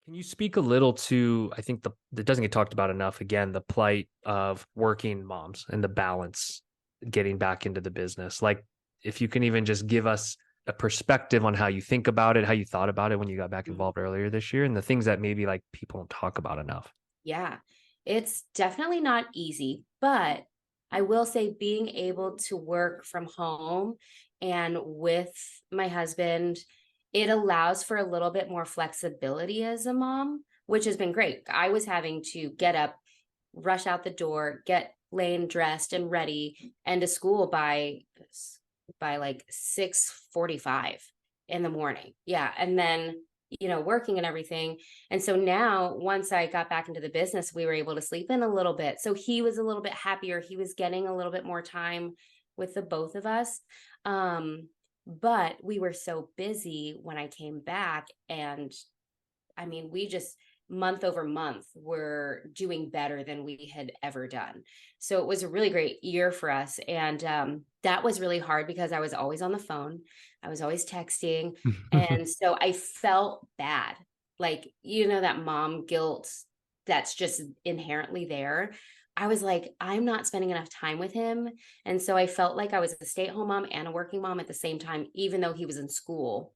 Can you speak a little to, I think that doesn't get talked about enough, again, the plight of working moms and the balance getting back into the business. Like if you can even just give us a perspective on how you think about it, how you thought about it when you got back Mhm. involved earlier this year, and the things that maybe like people don't talk about enough. Yeah, it's definitely not easy, but I will say being able to work from home and with my husband, it allows for a little bit more flexibility as a mom, which has been great. I was having to get up, rush out the door, get Lane dressed and ready, and to school by like 6:45 in the morning. Yeah, and then working and everything. And so now, once I got back into the business, we were able to sleep in a little bit. So he was a little bit happier. He was getting a little bit more time with the both of us. Um, but we were so busy when I came back. And I mean, we just month over month were doing better than we had ever done. So it was a really great year for us. And that was really hard because I was always on the phone, I was always texting. And so I felt bad. Like, that mom guilt that's just inherently there. I was like, I'm not spending enough time with him. And so I felt like I was a stay at home mom and a working mom at the same time, even though he was in school,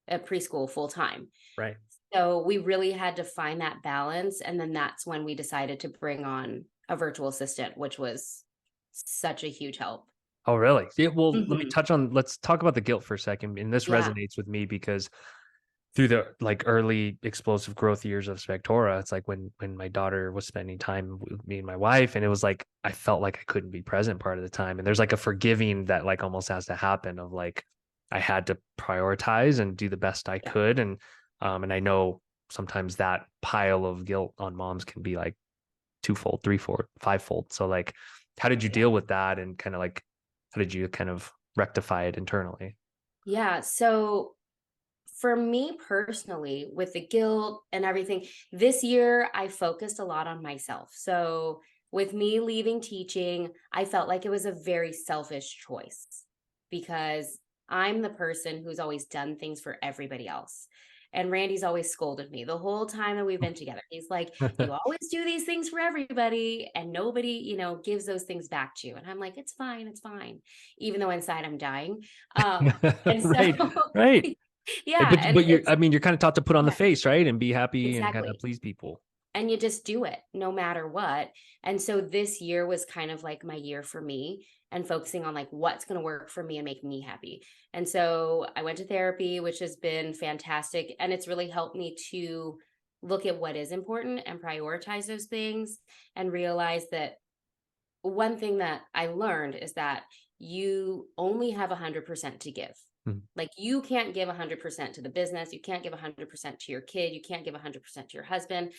at preschool full time. Right. So we really had to find that balance, and then that's when we decided to bring on a virtual assistant, which was such a huge help. Oh, really? Yeah, well, Mhm. let's talk about the guilt for a second. And this Yeah. resonates with me because through the like early explosive growth years of Spectora, it's like when my daughter was spending time with me and my wife, and it was like I felt like I couldn't be present part of the time. And there's like a forgiving that like almost has to happen of like I had to prioritize and do the best I Yeah. could. And I know sometimes that pile of guilt on moms can be like twofold, threefold, fivefold. So like how did you Yeah. deal with that and kind of like how did you kind of rectify it internally? Yeah. So for me personally, with the guilt and everything, this year I focused a lot on myself. So with me leaving teaching, I felt like it was a very selfish choice because I'm the person who's always done things for everybody else. And Randy's always scolded me the whole time that we've been together. He's like, you always do these things for everybody, and nobody, gives those things back to you. And I'm like, it's fine, it's fine. Even though inside I'm dying. And so Right, right. yeah, But and but you're it's I mean you're kind of taught to put on the yeah, face, right? And be happy and kind of exactly. please people. And you just do it no matter what. And so this year was kind of like my year for me and focusing on like what's going to work for me and make me happy. And so I went to therapy, which has been fantastic. And it's really helped me to look at what is important and prioritize those things and realize that one thing that I learned is that you only have 100% to give. Mhm. Like you can't give 100% to the business, you can't give 100% to your kid, you can't give 100% to your husband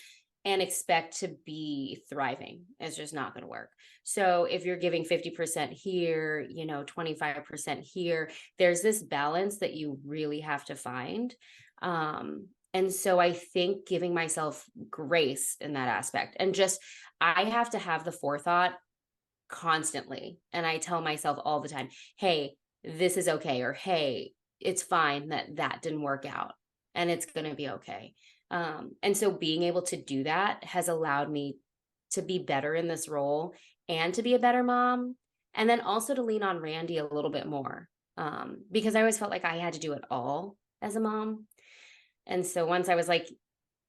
and expect to be thriving. It's just not going to work. So if you're giving 50% here, 25% here, there's this balance that you really have to find. And so I think giving myself grace in that aspect and just I have to have the forethought constantly. And I tell myself all the time, hey, this is okay. Or hey, it's fine that that didn't work out and it's going to be okay. And so being able to do that has allowed me to be better in this role and to be a better mom. And then also to lean on Randy a little bit more because I always felt like I had to do it all as a mom. And so once I was like,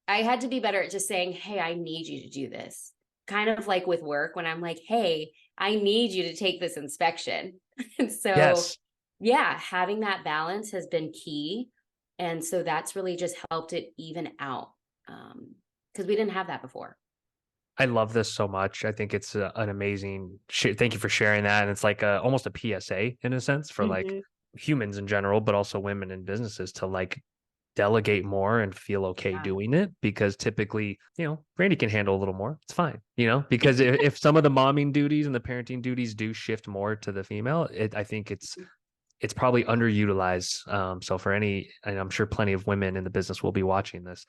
I had to be better at just saying, "Hey, I need you to do this." Kind of like with work when I'm like, "Hey, I need you to take this inspection." And so, Yes. yeah, having that balance has been key. And so that's really just helped it even out. Because we didn't have that before. I love this so much. I think it's an amazing thank you for sharing that. And it's like almost a PSA in a sense for like Mhm. humans in general, but also women in businesses to like delegate more and feel okay Yeah. doing it because typically, Randy can handle a little more. It's fine, because if some of the momming duties and the parenting duties do shift more to the female, I think it's probably underutilized. So for any, and I'm sure plenty of women in the business will be watching this.